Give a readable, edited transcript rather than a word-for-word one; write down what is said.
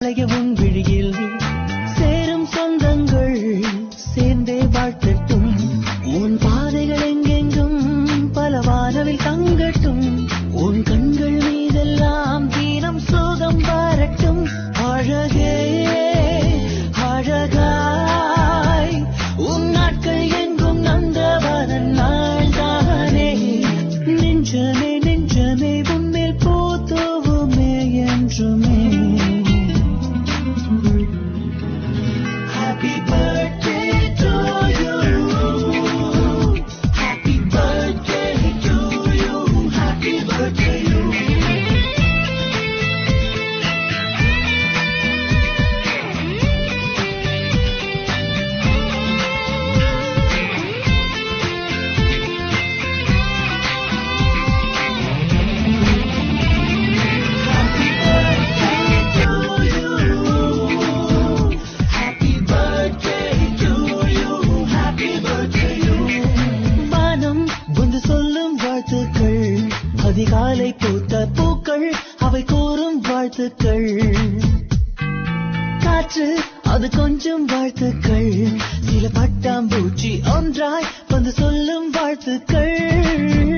உன் விழியில் சேரும் சொந்தங்கள் சேர்ந்தே வாழ்த்தட்டும். உன் பாதைகள் எங்கெங்கும் பல வானவில் தங்கட்டும். உன் கண்கள் மீதெல்லாம் தீனம் சோகம் வரட்டும். அழகே அழகாய் உன் நாட்கள் எங்கும் நந்தவதன் நாள்தானே. நெஞ்சமே நெஞ்சமே உன்மேல் போத்தோவுமே என்றுமே. Happy birthday to you. Happy birthday to you. Happy birthday you. அதிகாலை பூத்த பூக்கள் அவை கூறும் வாழ்த்துக்கள். காற்று அது கொஞ்சம் வாழ்த்துக்கள். சில பட்டாம்பூச்சி ஒன்றாய் வந்து சொல்லும் வாழ்த்துக்கள்.